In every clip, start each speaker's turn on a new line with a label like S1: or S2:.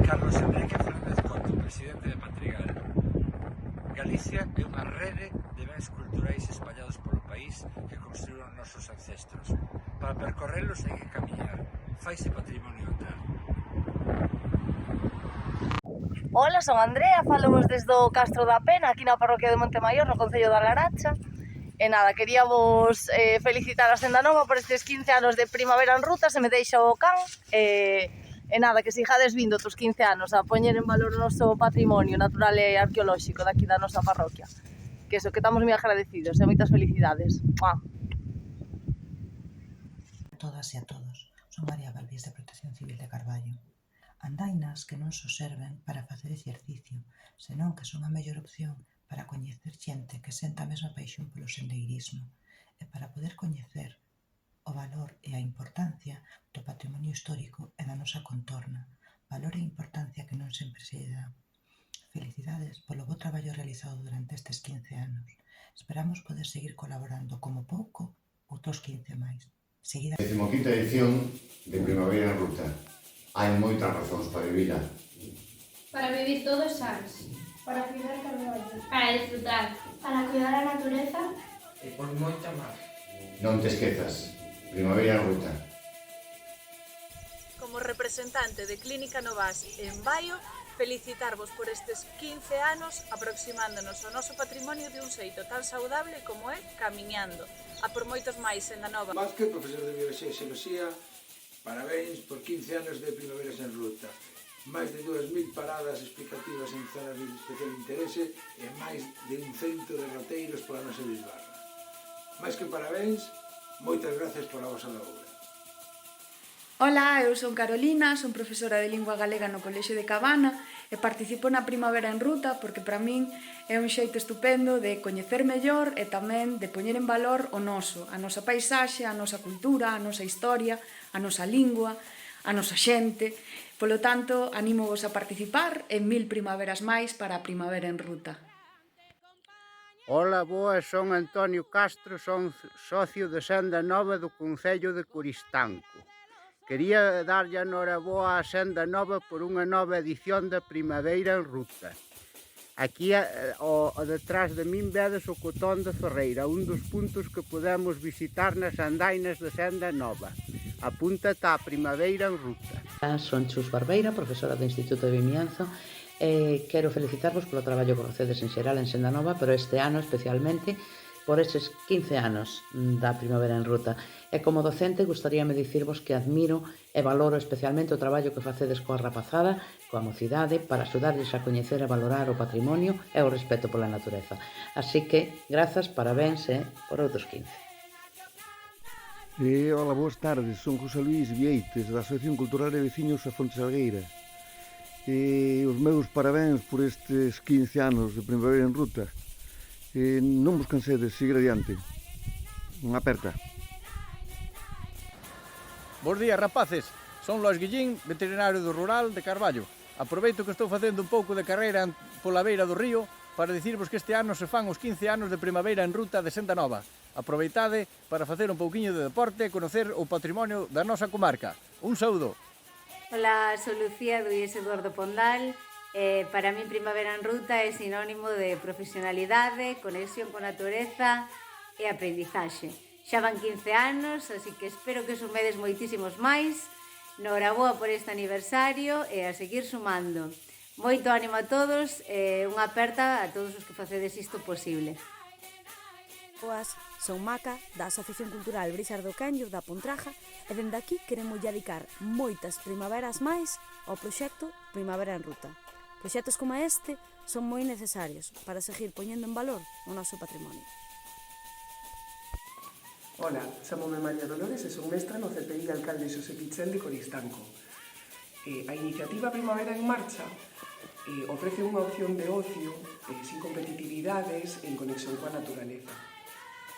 S1: Carlos Enrique Fernández Coto, presidente de Patrigal. Galicia é unha rede de bens culturais espallados polo país que construíron nosos ancestros. Para percorrelos hai que camiñar. Faise patrimonio vital.
S2: Ola, son Andrea, falamos desde o Castro da Pena, aquí na parroquia de Montemaior, no concello da Laracha. E nada, queríamos felicitar a Senda Nova por estes 15 anos de Primavera en Ruta, se me deixa o can. E nada, que sigades vindo tos 15 anos a poñer en valor o noso patrimonio natural e arqueolóxico daqui da nosa parroquia. Que eso, que estamos moi agradecidos e moitas felicidades. ¡Mua!
S3: A todas e a todos, son María Galvís de Protección Civil de Carballo. Andainas que non só serven para facer exercicio, senón que son a mellor opción para coñecer xente que senta a mesma paixón polo sendeirismo e para poder coñecer o valor e a importancia do patrimonio histórico e da nosa contorna, valor e importancia que non sempre se dá. Felicidades polo bo traballo realizado durante estes 15 anos. Esperamos poder seguir colaborando como pouco outros 15 máis. Seguida.
S4: 15ª edición de Primavera en Ruta. Hai moitas razóns para vivila.
S5: Para vivir todos sans.
S6: Para cuidar Carballo.
S5: Para disfrutar.
S6: Para cuidar a natureza.
S7: E por moita máis.
S4: Non te esquezas. Primavera en Ruta.
S2: Como representante de Clínica Novas en Baio, felicitarvos por estes 15 anos aproximándonos ao noso patrimonio de un xeito tan saudable como é camiñando. A por moitos máis, Senda Nova.
S8: Vázquez, profesor de Bioloxía e Xeoloxía, parabéns por 15 anos de Primaveras en Ruta. Máis de 2000 paradas explicativas en zonas de especial interese e máis de 100 derroteiros pola nosa bisbarra. Máis que parabéns, moitas gracias pola vosa labor.
S9: Ola, eu son Carolina, son profesora de Lingua Galega no Colexio de Cabana e participo na Primavera en Ruta porque para min é un xeito estupendo de coñecer mellor e tamén de poñer en valor o noso, a nosa paisaxe, a nosa cultura, a nosa historia, a nosa lingua, a nosa xente. Polo tanto, anímovos a participar en 1000 primaveras máis para a Primavera en Ruta.
S10: Ola, boas, son Antonio Castro, son socio de Senda Nova do Concello de Coristanco. Quería darlle a noraboa a Senda Nova por unha nova edición da Primavera en Ruta. Aquí, detrás de min, vedes o Cotón de Ferreira, un dos puntos que podemos visitar nas andainas de Senda Nova. Apúntate á Primavera en Ruta.
S11: Son Chus Barbeira, profesora do Instituto de Vimianzo, e quero felicitarvos polo traballo que facedes en xeral en Senda Nova, pero este ano especialmente por estes 15 anos da Primavera en Ruta. E como docente, gustaríame dicirvos que admiro e valoro especialmente o traballo que facedes coa rapazada, coa mocidade, para axudarles a coñecer e valorar o patrimonio e o respeto pola natureza. Así que, grazas, parabéns e por outros 15.
S12: Ola, boas tardes, son José Luís Vieites, da Asociación Cultural de Veciños a Fonte Salgueira. Os meus parabéns por estes 15 anos de Primavera en Ruta. Non vos cansedes, seguir adiante. Unha aperta.
S13: Bos días, rapaces. Son Lois Guillín, veterinario do Rural de Carballo. Aproveito que estou facendo un pouco de carreira pola beira do río para dicirvos que este ano se fan os 15 anos de Primavera en Ruta de Senda Nova. Aproveitade para facer un pouquiño de deporte e conocer o patrimonio da nosa comarca. Un saúdo.
S14: Ola, sou Lucía do IES Eduardo Pondal. Para min Primavera en Ruta é sinónimo de profesionalidade, conexión con a natureza e aprendizaxe. Xa van 15 anos, así que espero que sumedes moitísimos máis. Noraboa por este aniversario e a seguir sumando. Moito ánimo a todos e unha aperta a todos os que facedes isto posible.
S15: Boas, son Maca, da Asociación Cultural Brixar do Canllo, da Pontraja, e dende aquí queremos dedicar moitas primaveras máis ao proxecto Primavera en Ruta. Proxectos como este son moi necesarios para seguir poñendo en valor o noso patrimonio.
S16: Ola, chamome María Dolores e son mestra no CPI Alcalde Xosé Pichel de Coristanco. A iniciativa Primavera en Marcha ofrece unha opción de ocio sin competitividades en conexión coa naturaleza.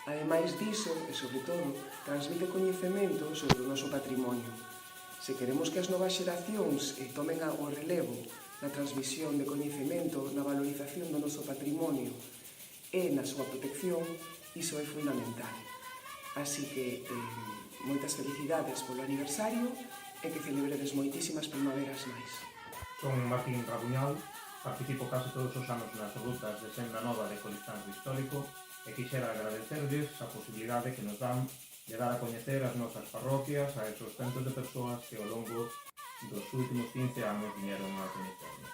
S16: Ademais diso, e sobre todo, transmite coñecemento sobre o noso patrimonio. Se queremos que as novas xeracións tomen o relevo na transmisión de coñecemento, na valorización do noso patrimonio e na súa protección, iso é fundamental. Así que moitas felicidades polo aniversario e que celebredes moitísimas primaveras máis.
S17: Son Martín Rabuñal, participo case todos os anos nas rutas de Senda Nova de Coristanco Histórico e quixera agradecerles a posibilidade que nos dan de dar a coñecer as nosas parroquias a esos centos de persoas que ao longo dos últimos 15 anos viñeron a coñecernos.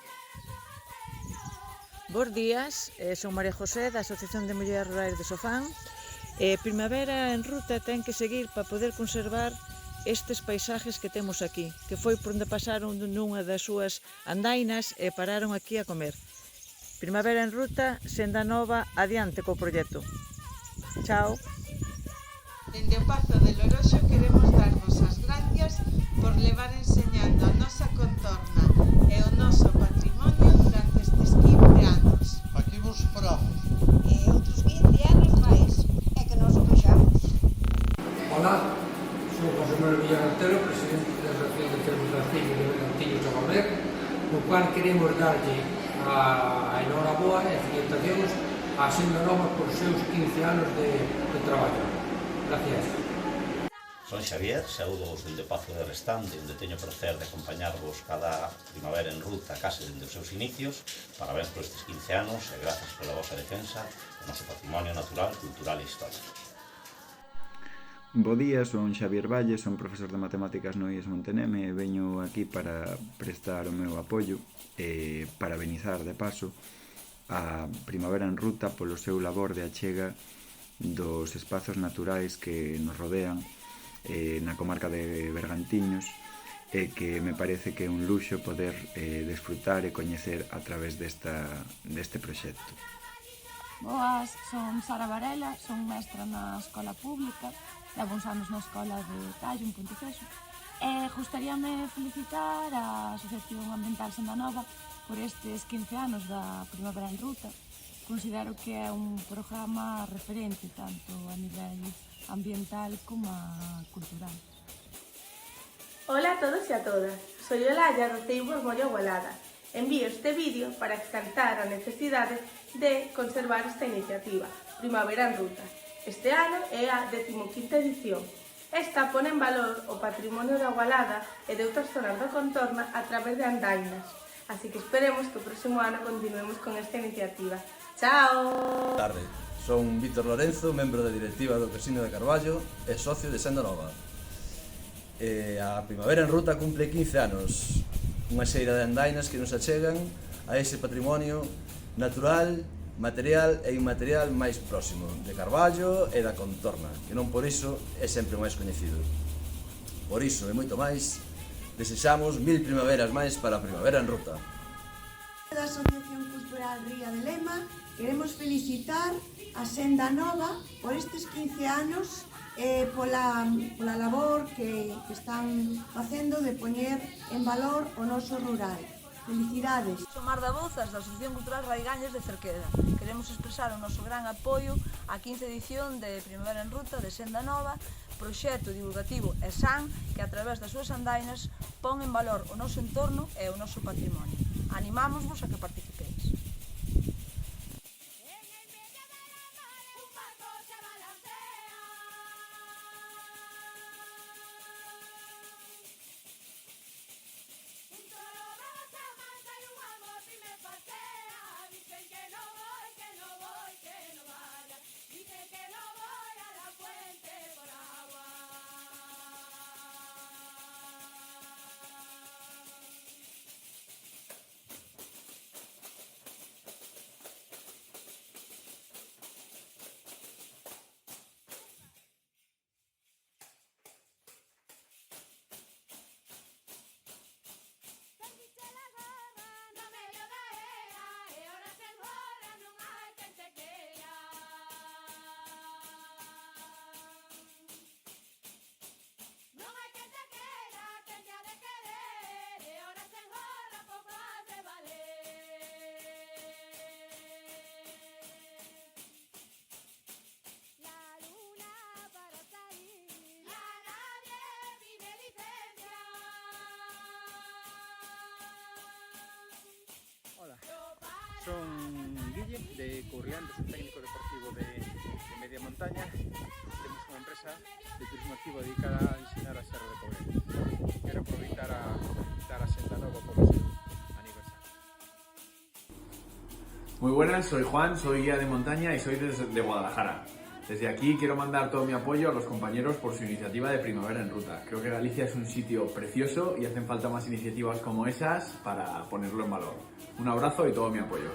S18: Bos días, son María José da Asociación de Mulleres Rurais de Sofán. Primavera en Ruta ten que seguir para poder conservar estes paisajes que temos aquí, que foi por onde pasaron nunha das súas andainas e pararon aquí a comer. Primavera en Ruta, Senda Nova, adiante co proxecto. Chao.
S19: Dende o Pazo de Loroxo queremos darvos as gracias por levar enseñando a nosa contorna e o noso patrimonio durante estes 15 anos.
S20: Aquí vos esperamos.
S21: E outros 15 anos máis, é que nos o fixamos.
S22: Hola, sou José Manuel Villarantero, presidente da Asociación de Termos da Cilla de Belantillo de Gaber, no cual queremos darlle a enhoraboa e felicitacións a Senda Nova por seus 15 anos de traballo. Gracias.
S23: Son Xavier, saúdovos dende Pazo de Restante, onde teño prazer de acompañarvos cada primavera en ruta case dende os seus inicios. Parabéns por estes 15 anos e grazas pola vosa defensa do noso patrimonio natural, cultural e histórico.
S24: Bo día, son Xavier Valle, son profesor de matemáticas no IES Monteneme e veño aquí para prestar o meu apoio e parabenizar de paso a Primavera en Ruta polo seu labor de achega dos espazos naturais que nos rodean na comarca de Bergantiños e que me parece que é un luxo poder desfrutar e coñecer a través deste proxecto.
S25: Boas, son Sara Varela, son mestra na escola pública, levo uns anos na escola de Tallo, en Ponteceso, e gustaríame felicitar a Asociación Ambiental Senda Nova por estes 15 anos da Primavera en Ruta. Considero que é un programa referente tanto a nivel ambiental como cultural.
S26: Hola a todos e a todas, soy Olaya do Ceibo Molla Igualada. Envío este vídeo para exaltar a necesidade de conservar esta iniciativa, Primavera en Ruta. Este ano é a 15ª edición. Esta pone en valor o patrimonio da Igualada e de outras zonas da contorna a través de andainas. Así que esperemos que o próximo ano continuemos con esta iniciativa. Chao!
S27: Boa tarde, son Víctor Lorenzo, membro da directiva do Casino de Carballo e socio de Senda Nova. A Primavera en Ruta cumple 15 anos, unha xeira de andainas que nos achegan a ese patrimonio natural, material e inmaterial máis próximo de Carballo e da contorna, que non por iso é sempre máis coñecido. Por iso e moito máis, desexamos 1000 primaveras máis para a Primavera en Ruta.
S28: Da Asociación Cultural Ría de Lema queremos felicitar a Senda Nova por estes 15 anos e pola labor que están facendo de poñer en valor o noso rural. Felicidades.
S29: Son Marta Bouzas, da Asociación Cultural Raigañas de Cerqueda. Queremos expresar o noso gran apoio á 15ª edición de Primavera en Ruta de Senda Nova, proxecto divulgativo e san que a través das súas andainas pon en valor o noso entorno e o noso patrimonio. Animámosvos a que participeis.
S1: son Guille, de Courrián, son técnico deportivo de media montaña. Temos unha empresa de turismo activo dedicada a ensinar a Serra de Courel. Quero aproveitar a felicitar a Senda Nova por o seu aniversario.
S2: Muy buenas, soy Juan, soy guía de montaña y soy de Guadalajara. Desde aquí quiero mandar todo mi apoyo a los compañeros por su iniciativa de Primavera en Ruta. Creo que Galicia es un sitio precioso y hacen falta más iniciativas como esas para ponerlo en valor. Un abrazo y todo mi apoyo.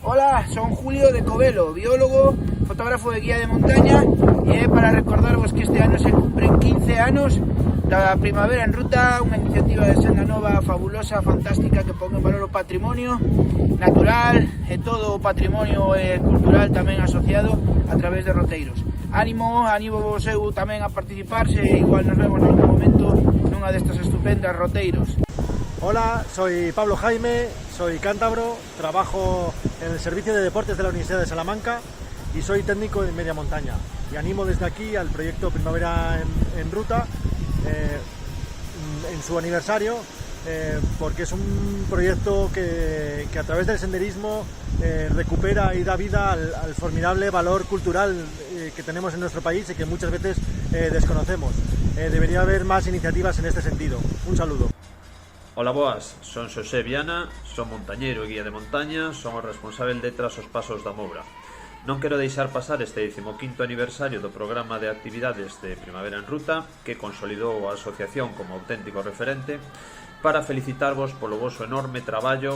S3: Hola, son Julio de Covelo, biólogo, fotógrafo de guía de montaña, y para recordaros que este año se cumplen 15 anos da Primavera en Ruta, unha iniciativa de Senda Nova fabulosa, fantástica, que pon en valor o patrimonio natural e todo o patrimonio cultural tamén asociado a través de roteiros. Ánimo vos eu tamén a participarse, igual nos vemos en algún momento nunha destas estupendas roteiros.
S4: Hola, soy Pablo Jaime, soy cántabro, trabajo en el Servicio de Deportes de la Universidad de Salamanca y soy técnico de media montaña. Y animo desde aquí al proyecto Primavera en Ruta en su aniversario, porque es un proyecto que a través del senderismo recupera y da vida al formidable valor cultural que tenemos en nuestro país y que muchas veces desconocemos. Debería haber más iniciativas en este sentido. Un saludo.
S5: Hola boas, son Xosé Viana, son montañeiro e guía de montaña, son o responsável de Tras os Pasos da Moura. Non quero deixar pasar este 15º aniversario do programa de actividades de Primavera en Ruta, que consolidou a asociación como auténtico referente, para felicitarvos polo voso enorme traballo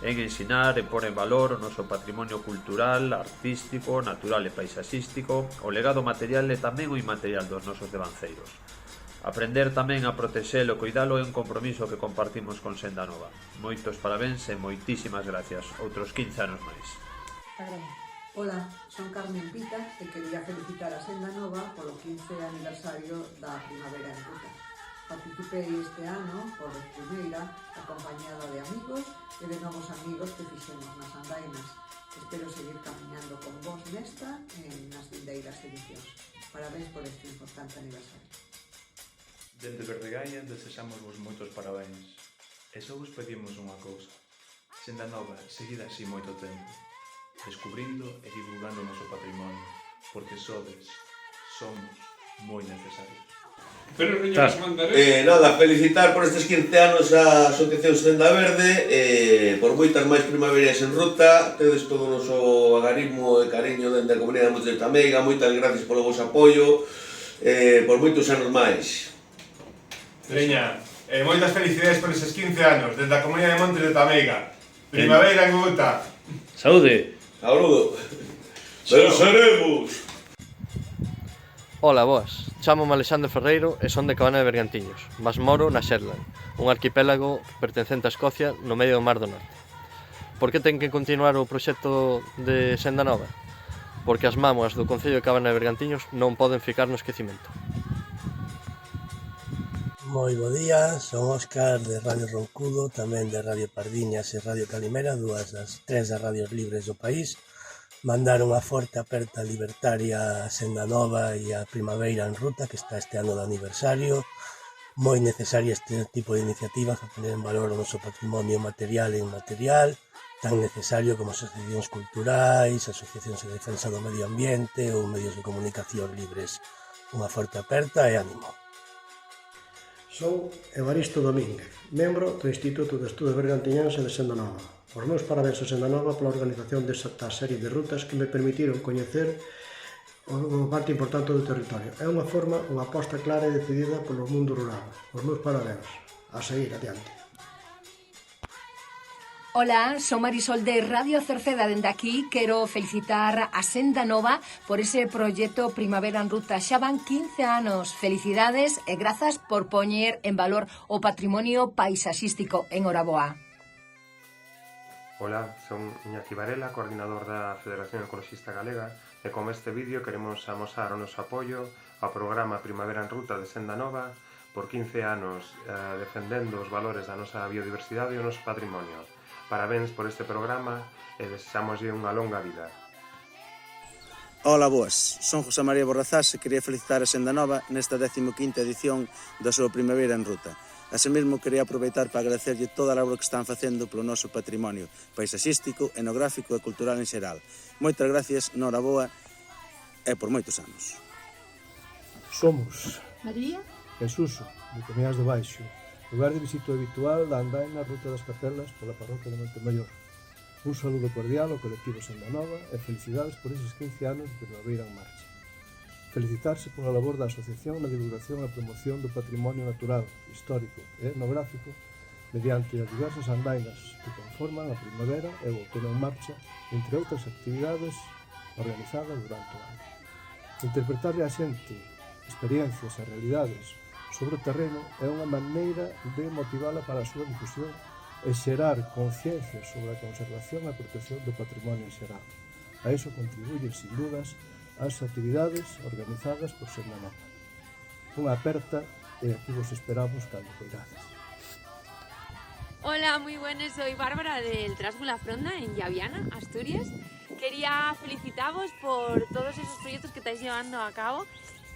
S5: en ensinar e pôr en valor o noso patrimonio cultural, artístico, natural e paisaxístico, o legado material e tamén o inmaterial dos nosos devanceiros. Aprender tamén a protexelo e cuidalo é un compromiso que compartimos con Senda Nova. Moitos parabéns e moitísimas gracias. Outros 15 anos máis.
S6: Hola, son Carmen Pita e quería felicitar a Senda Nova polo 15 aniversario da Primavera en Ruta. Participei este ano por vez primeira acompañada de amigos e de novos amigos que fixemos nas andainas. Espero seguir camiñando con vos nesta e nas vindeiras edicións. Parabéns por este importante aniversario.
S7: Dende Verdegaia desexamos vos moitos parabéns. E só vos pedimos unha cousa. Senda Nova, seguida así moito tempo, descubrindo e divulgando o noso patrimonio, porque somos moi necesarios.
S8: Pero nada, felicitar por estes 15 anos a Asociación Senda Verde, por moitas máis primaveras en ruta, tedes todo o noso agarismo e cariño dende a Comunidade de Montes de Tameiga, moitas gracias polo vosso apoio, por moitos anos máis.
S20: Veña, moitas felicidades por eses 15 anos, desde a Comunidade de Montes de Tameiga. Primavera en Ruta.
S30: Saúde.
S8: Saúdo. Venceremos.
S30: Hola, boas. Chámome Alexandre Ferreiro e son de Cabana de Bergantiños, mas moro na Shetland, un arquipélago pertencente a Escocia no medio do Mar do Norte. Por que ten que continuar o proxecto de Senda Nova? Porque as mámoas do Concello de Cabana de Bergantiños non poden ficar no esquecimento.
S31: Moi bo día, son Óscar de Radio Roncudo, tamén de Radio Pardiñas e Radio Calimera, dúas das tres das radios libres do país. Mandar unha forte aperta libertaria a Senda Nova e a Primavera en Ruta, que está este ano de aniversario. Moi necesaria este tipo de iniciativas para poner en valor o noso patrimonio material e inmaterial, tan necesario como asociacións culturais, asociacións de defensa do medio ambiente ou medios de comunicación libres. Unha forte aperta e ánimo.
S32: Son Evaristo Domínguez, membro do Instituto de Estudos Bergantiñáns e de Senda Nova. Os meus parabéns a Senda Nova pola organización desta serie de rutas que me permitiron coñecer unha parte importante do territorio. É unha forma, unha aposta clara e decidida polo mundo rural. Os meus parabéns. A seguir, adiante.
S33: Ola, son Marisol de Radio Cerceda. Dende aquí quero felicitar a Senda Nova por ese proxecto Primavera en Ruta. Xa van 15 anos. Felicidades e grazas por poñer en valor o patrimonio paisaxístico. Enhoraboa.
S34: Ola, son Iñaki Varela, coordinador da Federación Ecologista Galega, e con este vídeo queremos amosar o noso apoio ao programa Primavera en Ruta de Senda Nova por 15 anos defendendo os valores da nosa biodiversidade e o noso patrimonio. Parabéns por este programa e desexámoslle unha longa vida.
S35: Ola, boas. Son José María Borrazás e quería felicitar a Senda Nova nesta 15ª edición da súa Primavera en Ruta. Así mesmo, quería aproveitar para agradecerlle toda a labor que están facendo polo noso patrimonio paisaxístico, etnográfico e cultural en xeral. Moitas gracias, noraboa e por moitos anos.
S32: Somos
S25: María
S32: e Suso, de Comeas do Baixo, lugar de visito habitual da andaina Ruta das Capelas pola parroquia de Montemayor. Un saludo cordial ao colectivo Senda Nova e felicidades por eses 15 anos de Primavera en Marcha. Felicitarse pola labor da Asociación na divulgación e promoción do patrimonio natural, histórico e etnográfico mediante as diversas andainas que conforman a primavera e o outono en marcha, entre outras actividades organizadas durante o ano. Interpretarle a xente experiencias e realidades sobre o terreno é unha maneira de motivala para a súa difusión e xerar conciencia sobre a conservación e a protección do patrimonio en xeral. A iso contribuyen, sin dudas, as actividades organizadas por Senda Nova. Unha aperta e aquí vos esperamos cando queirades.
S9: Hola, muy buenas, soy Bárbara del Trasgu La Fronda en Llaviana, Asturias. Quería felicitaros por todos esos proyectos que estáis llevando a cabo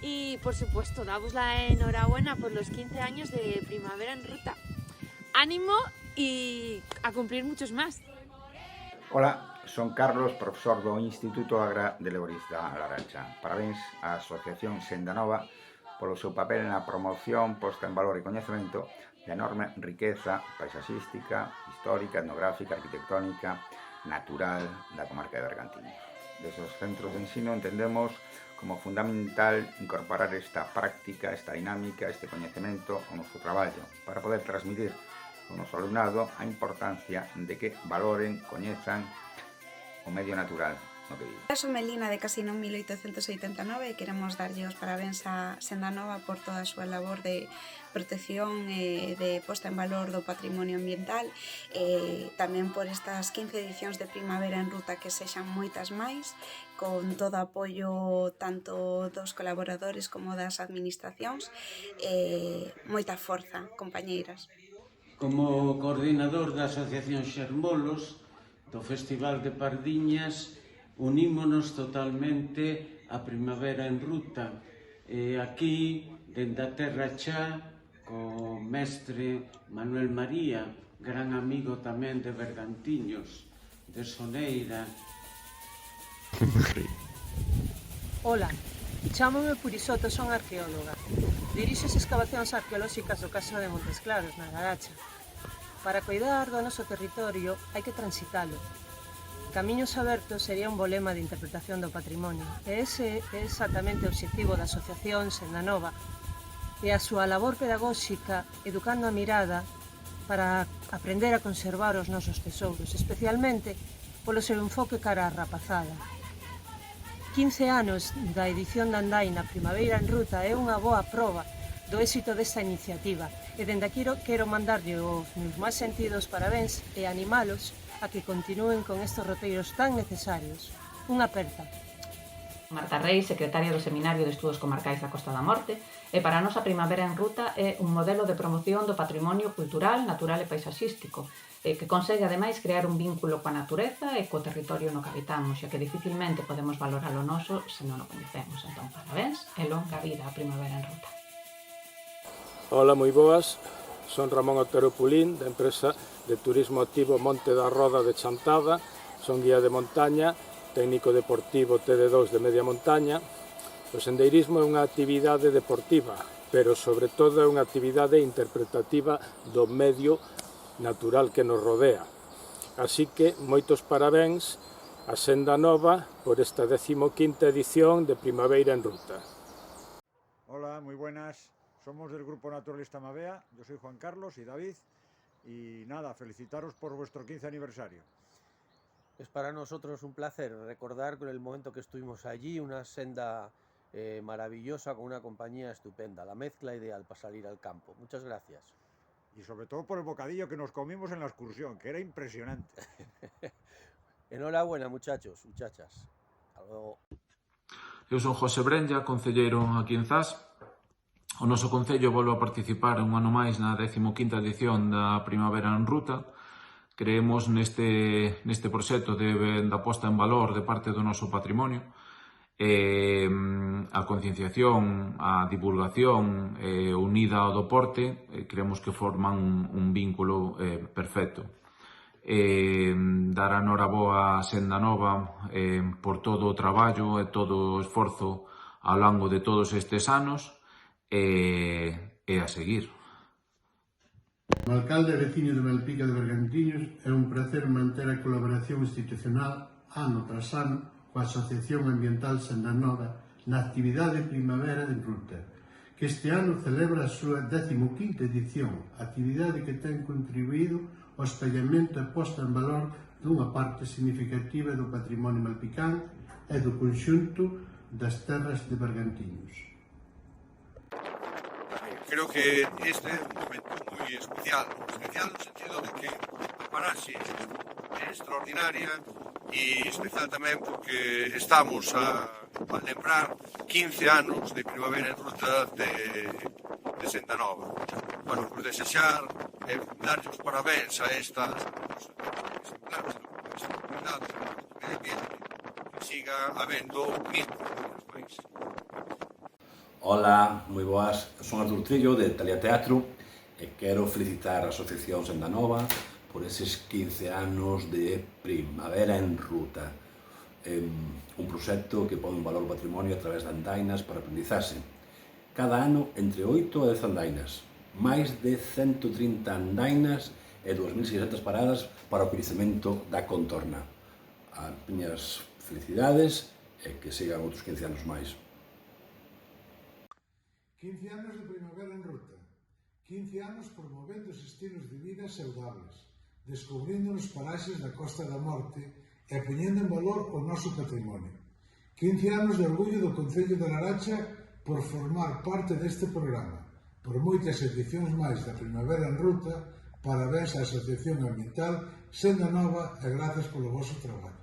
S9: y, por supuesto, daros la enhorabuena por los 15 años de Primavera en Ruta. ¡Ánimo y a cumplir muchos más!
S10: Hola, son Carlos, profesor do Instituto Agra de Leoriz da Laracha. Parabéns á Asociación Senda Nova polo seu papel na promoción, posta en valor e coñecemento da enorme riqueza paisaxística, histórica, etnográfica, arquitectónica, natural da comarca de Bergantiños. Desde os centros de ensino entendemos como fundamental incorporar esta práctica, esta dinámica, este coñecemento ao noso traballo para poder transmitir ao noso alumnado a importancia de que valoren, coñezan o medio natural no que vive.
S11: Son Melina de Casino 1889 e queremos darlle os parabéns a Senda Nova por toda a súa labor de protección e de posta en valor do patrimonio ambiental e tamén por estas 15 edicións de Primavera en Ruta que sexan moitas máis, con todo o apoio tanto dos colaboradores como das administracións e moita forza, compañeiras.
S12: Como coordinador da Asociación Xermolos do Festival de Pardiñas, unímonos totalmente a Primavera en Ruta. E aquí, dende a Terra Chá, co mestre Manuel María, gran amigo tamén de Bergantiños, de Soneira.
S13: Ola, chámome Purisoto, son arqueóloga. Dirixo as excavacións arqueolóxicas do Caso de Montes Claros, na Laracha. Para cuidar do noso territorio hai que transitalo. Camiños Abertos sería un bo lema de interpretación do patrimonio, e ese é exactamente o obxectivo da Asociación Senda Nova e a súa labor pedagóxica educando a mirada para aprender a conservar os nosos tesouros, especialmente polo seu enfoque cara á rapazada. 15 anos da edición da andaina Primavera en Ruta é unha boa proba do éxito desta iniciativa e dende aquí quero mandarlle os meus máis sentidos parabéns e animalos a que continúen con estes roteiros tan necesarios. Unha aperta.
S14: Marta Reis, secretaria do Seminario de Estudos Comarcais da Costa da Morte, e para nós a Primavera en Ruta é un modelo de promoción do patrimonio cultural, natural e paisaxístico, que consegue ademais crear un vínculo coa natureza e co territorio no que habitamos, xa que dificilmente podemos valorar o noso se non o coñecemos. Entón, parabéns e longa vida a Primavera en Ruta.
S15: Hola, moi boas. Son Ramón Otero Pulín, da empresa de turismo activo Monte da Roda de Chantada. Son guía de montaña, técnico deportivo TD2 de media montaña. O sendeirismo é unha actividade deportiva, pero sobre todo é unha actividade interpretativa do medio natural que nos rodea. Así que moitos parabéns a Senda Nova por esta 15ª edición de Primavera en Ruta.
S16: Hola, muy buenas. Somos del Grupo Naturalista Mavea, yo soy Juan Carlos y David, y nada, felicitaros por vuestro 15 aniversario.
S17: Es para nosotros un placer recordar el momento que estuvimos allí, una senda maravillosa con una compañía estupenda, la mezcla ideal para salir al campo. Muchas gracias.
S16: Y sobre todo por el bocadillo que nos comimos en la excursión, que era impresionante.
S17: Enhorabuena, muchachos, muchachas. Hasta luego.
S18: Eu son José Brenlla, concelleiro aquí en Zas. O noso concello volve a participar un ano máis na 15ª edición da Primavera en Ruta. Creemos neste proxecto da posta en valor de parte do noso patrimonio. a concienciación, a divulgación unida ao deporte, creemos que forman un vínculo perfecto. Dar a noraboa a Senda Nova por todo o traballo e todo o esforzo ao longo de todos estes anos e a seguir.
S32: Como alcalde e veciño de Malpica de Bergantiños, é un placer manter a colaboración institucional ano tras ano coa Asociación Ambiental Senda Nova na actividade Primavera en Ruta, que este ano celebra a súa 15ª edición, actividade que ten contribuído ao espallamento e posta en valor dunha parte significativa do patrimonio malpicán e do conxunto das terras de Bergantiños.
S8: Creo que este é un momento moi especial no sentido de que a paraxe é extraordinaria e especial tamén porque estamos a lembrar 15 anos de Primavera en Ruta de Senda Nova. Bueno, por desexar e darlle os parabéns a estas comunidades que siga habendo mismo nos países.
S1: Ola, moi boas, son Artur Trillo de Talia Teatro e quero felicitar a Asociación Senda Nova por eses 15 anos de Primavera en Ruta, un proxecto que pon en valor o patrimonio a través de andainas para aprendizaxe. Cada ano entre 8 e 10 andainas, máis de 130 andainas e 2.600 paradas para o coñecemento da contorna. As miñas felicidades e que sigan outros 15 anos máis.
S32: 15 anos de Primavera en Ruta, 15 anos promovendo os estilos de vida saudables, descubrindo os paraxes da Costa da Morte e poñendo en valor o noso patrimonio. 15 anos de orgullo do Concello de Laracha por formar parte deste programa. Por moitas edicións máis da Primavera en Ruta, parabéns á Asociación Ambiental Senda Nova e grazas polo vosso traballo.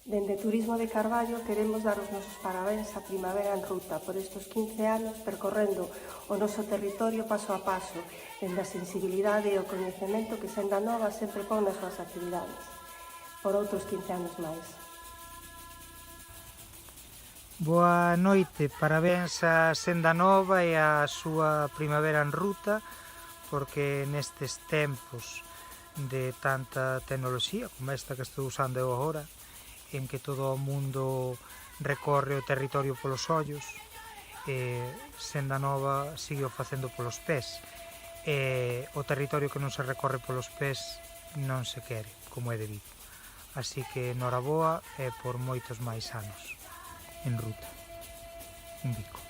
S2: Dende Turismo de Carballo queremos dar os nosos parabéns á Primavera en Ruta por estes 15 anos percorrendo o noso territorio paso a paso, dende a sensibilidade e o coñecemento que Senda Nova sempre pon nas súas actividades. Por outros 15 anos máis.
S3: Boa noite, parabéns a Senda Nova e a súa Primavera en Ruta, porque nestes tempos de tanta tecnoloxía como esta que estou usando eu agora, en que todo o mundo recorre o territorio polos ollos, Senda Nova sigue o facendo polos pés, o territorio que non se recorre polos pés non se quere, como é debido. Así que noraboa e por moitos máis anos en ruta. Un bico.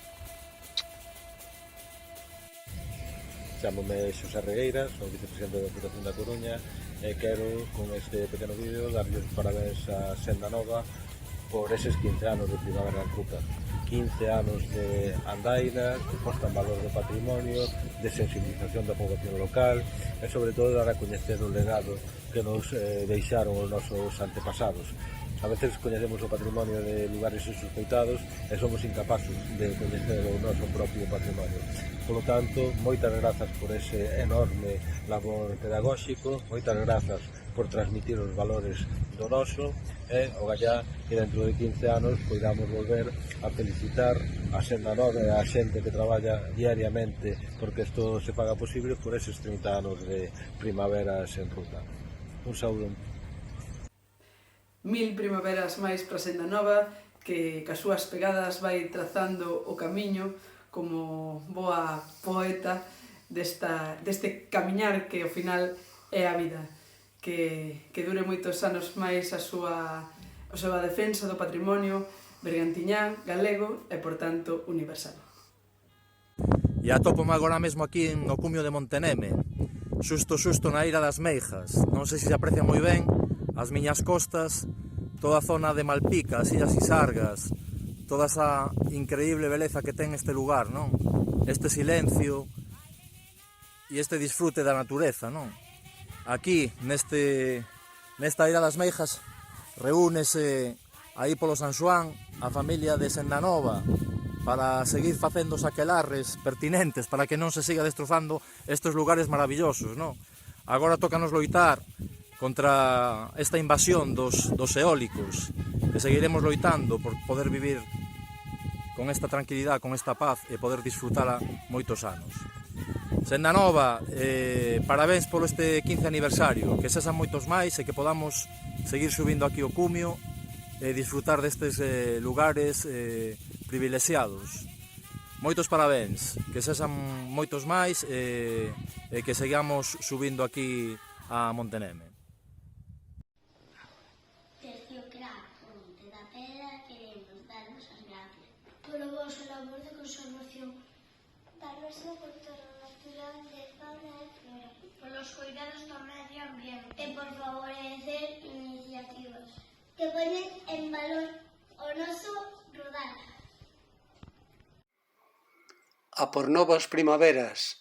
S4: Chámome Xosé Regueira, son vicepresidente da Diputación da Coruña e quero, con este pequeno vídeo, darlle os parabéns a Senda Nova por eses 15 anos de Primavera en Ruta. 15 anos de andainas, de posta en valor do patrimonio, de sensibilización da poboación local e, sobre todo, dar a coñecer o legado que nos deixaron os nosos antepasados. A veces coñecemos o patrimonio de lugares insospeitados e somos incapaces de coñecer o noso propio patrimonio. Por lo tanto, moitas grazas por ese enorme labor pedagóxico, moitas grazas por transmitir os valores do noso e ogallá que dentro de 15 anos poidamos volver a felicitar a Senda Nova e a xente que traballa diariamente porque isto se faga posible por eses 30 anos de Primaveras en Ruta. Un saúdo.
S5: 1000 primaveras máis para Senda Nova que cas súas pegadas vai trazando o camiño como boa poeta deste camiñar que ao final é a vida, que dure moitos anos máis a súa defensa do patrimonio bergantiñán, galego e, por tanto, universal.
S6: E atópome agora mesmo aquí no cumio de Monteneme, xusto na Eira das Meijas. Non sei se aprecia moi ben as miñas costas, toda a zona de Malpica, as Illas Isargas, toda esa increíble beleza que ten este lugar, non? Este silencio e este disfrute da natureza, non? Aquí, nesta Eira das Meijas, reúnese aí polo San Xoán a familia de Senda Nova para seguir facendo os aquelarres pertinentes para que non se siga destrozando estes lugares maravillosos, non? Agora tócanos loitar contra esta invasión dos eólicos e seguiremos loitando por poder vivir con esta tranquilidade, con esta paz e poder disfrutala moitos anos. Senda Nova, parabéns polo este 15 aniversario, que sexan moitos máis e que podamos seguir subindo aquí o cumio e disfrutar destes lugares privilexiados. Moitos parabéns, que sexan moitos máis e que sigamos subindo aquí a Monteneme.
S7: Desde o CRAC Monte da Pedra queremos darvos as gracias polo vosso labor de conservación da nosa cultura natural de fauna e flora, polos cuidados do medio ambiente e por favorecer iniciativas que poñen en valor o noso rural.
S19: A por novas primaveras,